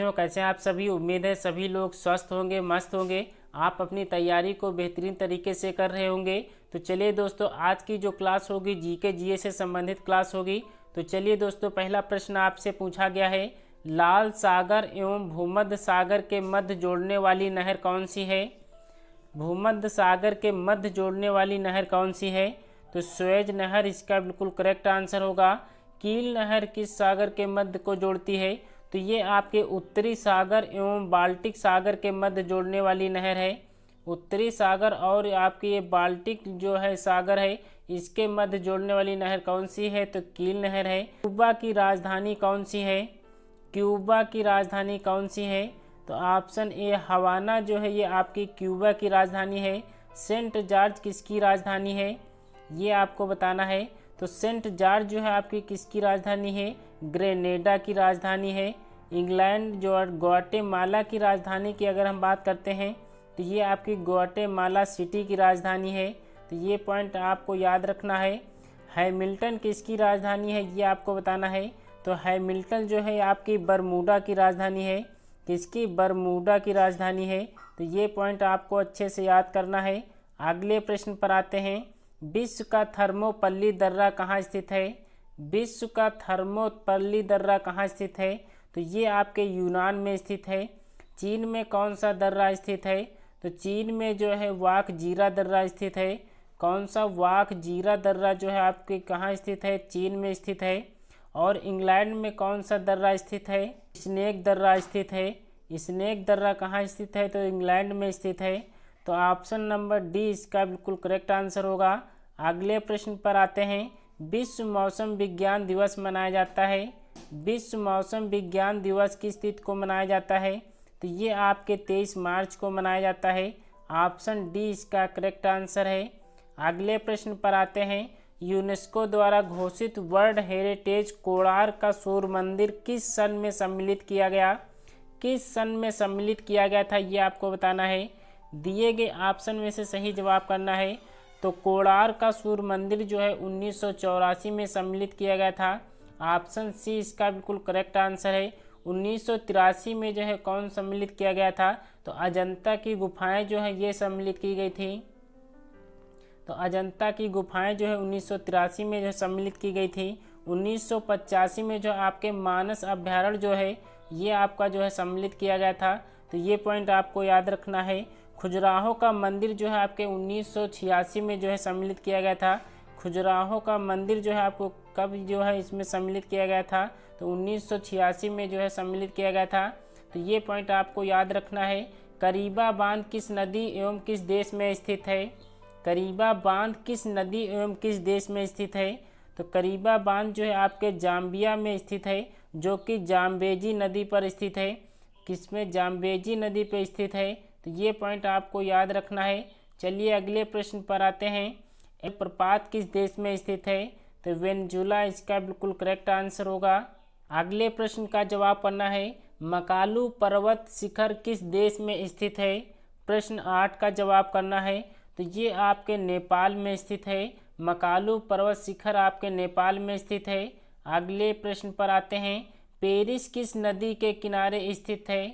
हो, कैसे हैं आप सभी। उम्मीद है सभी लोग स्वस्थ होंगे, मस्त होंगे। आप अपनी तैयारी को बेहतरीन तरीके से कर रहे होंगे। तो चलिए दोस्तों, आज की जो क्लास होगी जीके जीए से संबंधित क्लास होगी। तो चलिए दोस्तों, पहला प्रश्न आपसे पूछा गया है, लाल सागर एवं भूमध्य सागर के मध्य जोड़ने वाली नहर कौन सी है। भूमध्य सागर के मध्य जोड़ने वाली नहर कौन सी है। तो स्वेज नहर इसका बिल्कुल करेक्ट आंसर होगा। कील नहर किस सागर के मध्य को जोड़ती है। तो ये आपके उत्तरी सागर एवं बाल्टिक सागर के मध्य जोड़ने वाली नहर है। उत्तरी सागर और आपकी ये बाल्टिक जो है सागर है, इसके मध्य जोड़ने वाली नहर कौन सी है। तो कील नहर है। क्यूबा की राजधानी कौन सी है। क्यूबा की राजधानी कौन सी है। तो ऑप्शन ए हवाना जो है ये आपकी क्यूबा की राजधानी है। सेंट जॉर्ज किसकी राजधानी है, ये आपको बताना है। तो सेंट जॉर्ज जो है आपकी किसकी राजधानी है, ग्रेनेडा की राजधानी है। इंग्लैंड जो ग्वाटेमाला की राजधानी की अगर हम बात करते हैं तो ये आपकी ग्वाटेमाला सिटी की राजधानी है। तो ये पॉइंट आपको याद रखना है। हैमिल्टन किसकी राजधानी है, ये आपको बताना है। तो हैमिल्टन जो है आपकी बरमूडा की राजधानी है। किसकी, बरमूडा की राजधानी है। तो ये पॉइंट आपको अच्छे से याद करना है। अगले प्रश्न पर आते हैं, विश्व का थर्मोपल्ली दर्रा कहाँ स्थित है। विश्व का थर्मोपल्ली दर्रा कहाँ स्थित है। तो ये आपके यूनान में स्थित है। चीन में कौन सा दर्रा स्थित है। तो चीन में जो है वाक जीरा दर्रा स्थित है। कौन सा, वाक जीरा दर्रा जो है आपके कहाँ स्थित है, चीन में स्थित है। और इंग्लैंड में कौन सा दर्रा स्थित है, स्नेक दर्रा स्थित है। स्नेक दर्रा कहाँ स्थित है, तो इंग्लैंड में स्थित है। तो ऑप्शन नंबर डी इसका बिल्कुल करेक्ट आंसर होगा। अगले प्रश्न पर आते हैं, विश्व मौसम विज्ञान दिवस मनाया जाता है। विश्व मौसम विज्ञान दिवस किस तिथि को मनाया जाता है। तो ये आपके 23 मार्च को मनाया जाता है। ऑप्शन डी इसका करेक्ट आंसर है। अगले प्रश्न पर आते हैं, यूनेस्को द्वारा घोषित वर्ल्ड हेरिटेज कोणार्क का सूर्य मंदिर किस सन में सम्मिलित किया गया। किस सन में सम्मिलित किया गया था, ये आपको बताना है। दिए गए ऑप्शन में से सही जवाब करना है। तो कोणार्क का सूर्य मंदिर जो है 1984 में सम्मिलित किया गया था। ऑप्शन सी इसका बिल्कुल करेक्ट आंसर है। 1983 में जो है कौन सम्मिलित किया गया था। तो अजंता की गुफाएं जो है ये सम्मिलित की गई थी। तो अजंता की गुफाएं जो है 1983 में जो सम्मिलित की गई थी। 1985 में जो आपके मानस अभ्यारण्य जो है ये आपका जो है सम्मिलित किया गया था। तो ये पॉइंट आपको याद रखना है। खजुराहो का मंदिर जो है आपके 1986 में जो है सम्मिलित किया गया था। खजुराहो का मंदिर जो है आपको कब जो है इसमें सम्मिलित किया गया था। तो 1986 में जो है सम्मिलित किया गया था। तो ये पॉइंट आपको याद रखना है। करीबा बांध किस नदी एवं किस देश में स्थित है। करीबा बांध किस नदी एवं किस देश में स्थित है। तो करीबा बांध जो है आपके जाम्बिया में स्थित है, जो कि जाम्बेजी नदी पर स्थित है। किसमें, जाम्बेजी नदी पर स्थित है। तो ये पॉइंट आपको याद रखना है। चलिए अगले प्रश्न पर आते हैं, यह प्रपात किस देश में स्थित है। तो वेनेजुला इसका बिल्कुल करेक्ट आंसर होगा। अगले प्रश्न का जवाब करना है, मकालू पर्वत शिखर किस देश में स्थित है। प्रश्न 8 का जवाब करना है। तो ये आपके नेपाल में स्थित है। मकालू पर्वत शिखर आपके नेपाल में स्थित है। अगले प्रश्न पर आते हैं, पेरिस किस नदी के किनारे स्थित है।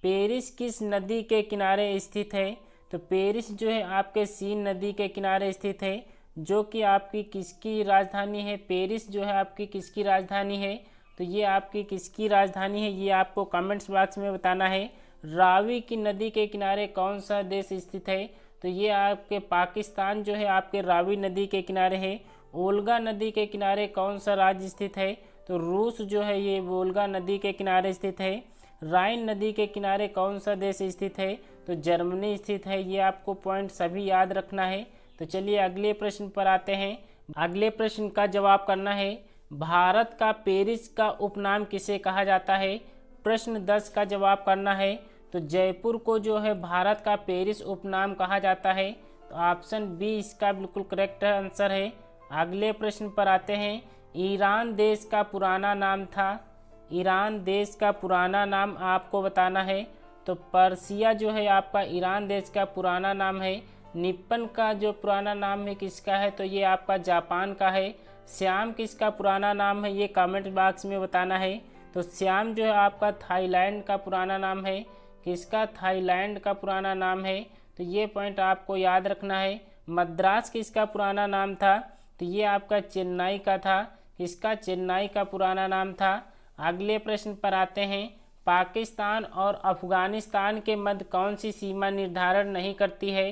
पेरिस किस नदी के किनारे स्थित है। तो पेरिस जो है आपके सीन नदी के किनारे स्थित है, जो कि आपकी किसकी राजधानी है। पेरिस जो है आपकी किसकी राजधानी है। तो ये आपकी किसकी राजधानी है, ये आपको कमेंट्स बॉक्स में बताना है। रावी की नदी के किनारे कौन सा देश स्थित है। तो ये आपके पाकिस्तान जो है आपके रावी नदी के किनारे है। ओल्गा नदी के किनारे कौन सा राज्य स्थित है। तो रूस जो है ये वोल्गा नदी के किनारे स्थित है। राइन नदी के किनारे कौन सा देश स्थित है। तो जर्मनी स्थित है। ये आपको पॉइंट सभी याद रखना है। तो चलिए अगले प्रश्न पर आते हैं। अगले प्रश्न का जवाब करना है, भारत का पेरिस का उपनाम किसे कहा जाता है। प्रश्न 10 का जवाब करना है। तो जयपुर को जो है भारत का पेरिस उपनाम कहा जाता है। तो ऑप्शन बी इसका बिल्कुल करेक्ट आंसर है। अगले प्रश्न पर आते हैं, ईरान देश का पुराना नाम था। ईरान देश का पुराना नाम आपको बताना है। तो पर्सिया जो है आपका ईरान देश का पुराना नाम है। निप्पन का जो पुराना नाम है किसका है, तो ये आपका जापान का है। श्याम किसका पुराना नाम है, ये कमेंट बॉक्स में बताना है। तो श्याम जो है आपका थाईलैंड का पुराना नाम है। किसका? थाईलैंड का पुराना नाम है। तो ये पॉइंट आपको याद रखना है। मद्रास किसका पुराना नाम था? तो ये आपका चेन्नई का था। किसका? चेन्नई का पुराना नाम था। अगले प्रश्न पर आते हैं। पाकिस्तान और अफगानिस्तान के मध्य कौन सी सीमा निर्धारण नहीं करती है?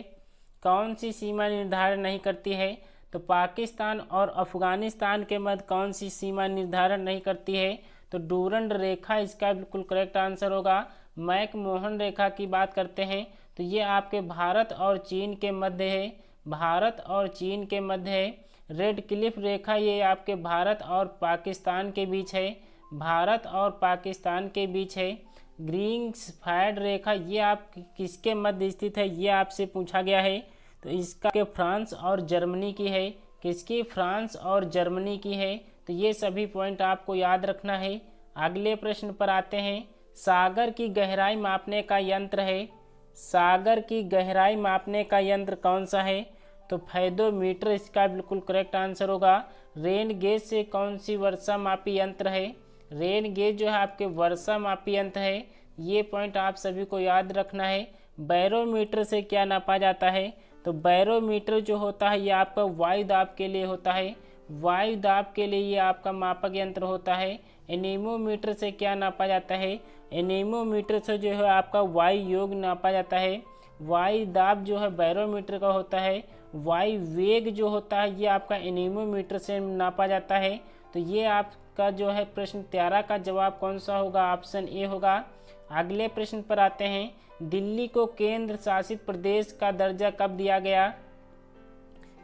कौन सी सीमा निर्धारण नहीं करती है? तो पाकिस्तान और अफगानिस्तान के मध्य कौन सी सीमा निर्धारण नहीं करती है? तो डूरंड रेखा इसका बिल्कुल करेक्ट आंसर होगा। मैकमोहन रेखा की बात करते हैं तो ये आपके भारत और चीन के मध्य है। भारत और चीन के मध्य है। रेड क्लिफ रेखा ये आपके भारत और पाकिस्तान के बीच है। भारत और पाकिस्तान के बीच है। ग्रीन्सफैल्ड रेखा ये आप किसके मध्य स्थित है? ये आपसे पूछा गया है। तो इसका के फ्रांस और जर्मनी की है। किसकी? फ्रांस और जर्मनी की है। तो ये सभी पॉइंट आपको याद रखना है। अगले प्रश्न पर आते हैं। सागर की गहराई मापने का यंत्र है। सागर की गहराई मापने का यंत्र कौन सा है? तो फैदोमीटर इसका बिल्कुल करेक्ट आंसर होगा। रेन गेज से कौन सी वर्षा मापी यंत्र है? रेन गेज जो है आपके वर्षा मापी यंत्र है। ये पॉइंट आप सभी को याद रखना है। बैरोमीटर से क्या नापा जाता है? तो बैरोमीटर जो होता है ये आपका वायु दाब के लिए होता है। वायु दाब के लिए ये आपका मापक यंत्र होता है। एनीमोमीटर से क्या नापा जाता है? एनीमोमीटर से जो है आपका वायु योग नापा जाता है। वायु दाब जो है बैरोमीटर का होता है। वायु वेग जो होता है ये आपका एनीमोमीटर से नापा जाता है। तो ये आपका जो है प्रश्न 13 का जवाब कौन सा होगा? ऑप्शन ए होगा। अगले प्रश्न पर आते हैं। दिल्ली को केंद्र शासित प्रदेश का दर्जा कब दिया गया?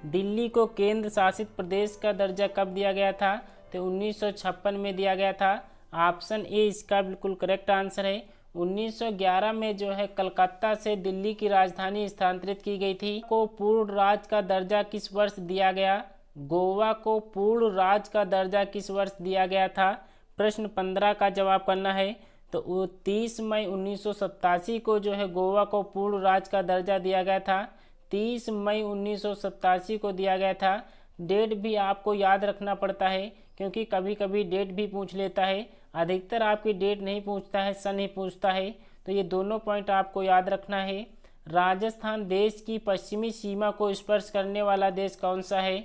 दिल्ली को केंद्र शासित प्रदेश का दर्जा कब दिया गया था? तो 1956 में दिया गया था। ऑप्शन ए इसका बिल्कुल करेक्ट आंसर है। 1911 में जो है कलकत्ता से दिल्ली की राजधानी स्थानांतरित की गई थी। को पूर्ण राज्य का दर्जा किस वर्ष दिया गया? गोवा को पूर्ण राज्य का दर्जा किस वर्ष दिया गया था? प्रश्न 15 का जवाब करना है। तो 30 मई 1987 को जो है गोवा को पूर्ण राज्य का दर्जा दिया गया था। 30 मई 1987 को दिया गया था। डेट भी आपको याद रखना पड़ता है क्योंकि कभी कभी डेट भी पूछ लेता है। अधिकतर आपकी डेट नहीं पूछता है, सन ही पूछता है। तो ये दोनों पॉइंट आपको याद रखना है। राजस्थान देश की पश्चिमी सीमा को स्पर्श करने वाला देश कौन सा है?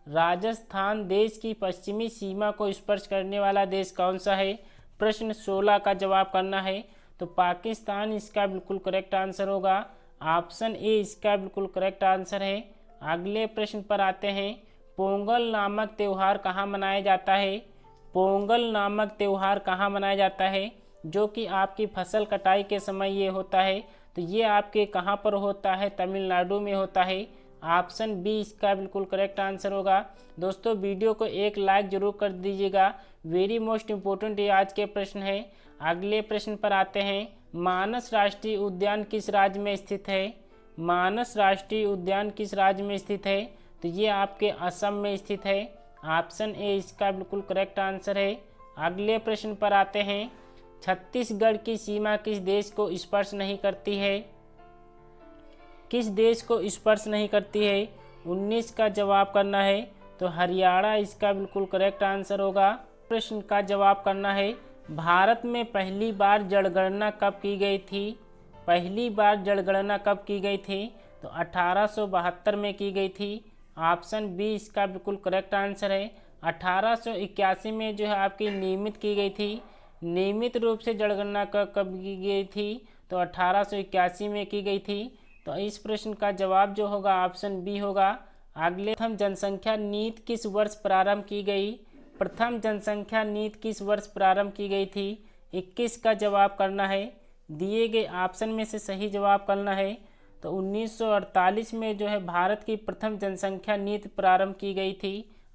राजस्थान देश की पश्चिमी सीमा को स्पर्श करने वाला देश कौन सा है? प्रश्न 16 का जवाब करना है। तो पाकिस्तान इसका बिल्कुल करेक्ट आंसर होगा। ऑप्शन ए इसका बिल्कुल करेक्ट आंसर है। अगले प्रश्न पर आते हैं। पोंगल नामक त्यौहार कहाँ मनाया जाता है? पोंगल नामक त्यौहार कहाँ मनाया जाता है? जो कि आपकी फसल कटाई के समय ये होता है। तो ये आपके कहाँ पर होता है? तमिलनाडु में होता है। ऑप्शन बी इसका बिल्कुल करेक्ट आंसर होगा। दोस्तों वीडियो को एक लाइक जरूर कर दीजिएगा। वेरी मोस्ट इम्पोर्टेंट ये आज के प्रश्न है। अगले प्रश्न पर आते हैं। मानस राष्ट्रीय उद्यान किस राज्य में स्थित है? मानस राष्ट्रीय उद्यान किस राज्य में स्थित है? तो ये आपके असम में स्थित है। ऑप्शन ए इसका बिल्कुल करेक्ट आंसर है। अगले प्रश्न पर आते हैं। छत्तीसगढ़ की सीमा किस देश को स्पर्श नहीं करती है? किस देश को स्पर्श नहीं करती है? 19 का जवाब करना है। तो हरियाणा इसका बिल्कुल करेक्ट आंसर होगा। प्रश्न का जवाब करना है। भारत में पहली बार जनगणना कब की गई थी? पहली बार जनगणना कब की गई थी? तो 1872 में की गई थी। ऑप्शन बी इसका बिल्कुल करेक्ट आंसर है। 1881 में जो है आपकी नियमित की गई थी। नियमित रूप से जनगणना कब की गई थी? तो 1881 में की गई थी। तो इस प्रश्न का जवाब जो होगा ऑप्शन बी होगा। अगले प्रथम जनसंख्या नीति किस वर्ष प्रारंभ की गई? प्रथम जनसंख्या नीति किस वर्ष प्रारंभ की गई थी? 21 का जवाब करना है। दिए गए ऑप्शन में से सही जवाब करना है। तो 1948 में जो है भारत की प्रथम जनसंख्या नीति प्रारंभ की गई थी।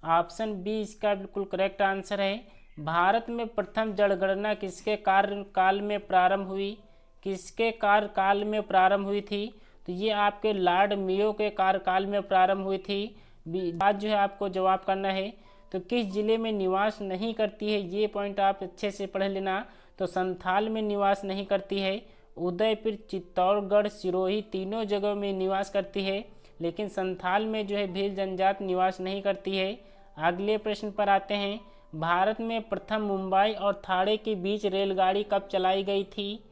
ऑप्शन बी इसका बिल्कुल करेक्ट आंसर है। भारत में प्रथम जनगणना किसके कार्यकाल में प्रारंभ हुई? किसके कार्यकाल में प्रारंभ हुई थी? तो ये आपके लॉर्ड मेयो के कार्यकाल में प्रारंभ हुई थी। आज जो है आपको जवाब करना है। तो किस जिले में निवास नहीं करती है? ये पॉइंट आप अच्छे से पढ़ लेना। तो संथाल में निवास नहीं करती है। उदयपुर, चित्तौड़गढ़, सिरोही तीनों जगहों में निवास करती है, लेकिन संथाल में जो है भील जनजाति निवास नहीं करती है। अगले प्रश्न पर आते हैं। भारत में प्रथम मुंबई और ठाणे के बीच रेलगाड़ी कब चलाई गई थी?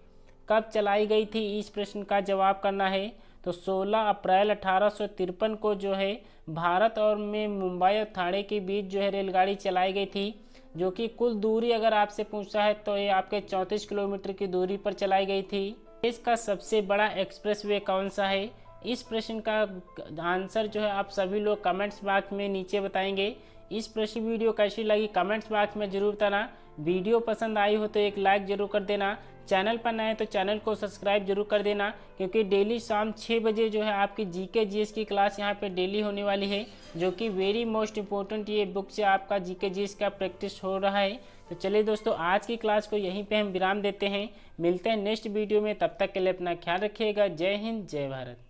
कब चलाई गई थी, इस प्रश्न का जवाब करना है। तो 16 अप्रैल 1853 को जो है भारत और में मुंबई और ठाणे के बीच जो है रेलगाड़ी चलाई गई थी, जो कि कुल दूरी अगर आपसे पूछा है तो ये आपके 34 किलोमीटर की दूरी पर चलाई गई थी। देश का सबसे बड़ा एक्सप्रेसवे कौन सा है? इस प्रश्न का आंसर जो है आप सभी लोग कमेंट्स बॉक्स में नीचे बताएंगे। इस प्रश्न वीडियो कैसी लगी कमेंट्स बॉक्स में जरूर बताना। वीडियो पसंद आई हो तो एक लाइक जरूर कर देना। चैनल पर नए तो चैनल को सब्सक्राइब जरूर कर देना, क्योंकि डेली शाम 6 बजे जो है आपकी जीके जीएस की क्लास यहाँ पे डेली होने वाली है, जो कि वेरी मोस्ट इम्पोर्टेंट ये बुक से आपका जीके जीएस का प्रैक्टिस हो रहा है। तो चलिए दोस्तों, आज की क्लास को यहीं पे हम विराम देते हैं। मिलते हैं नेक्स्ट वीडियो में, तब तक के लिए अपना ख्याल रखिएगा। जय हिंद, जय भारत।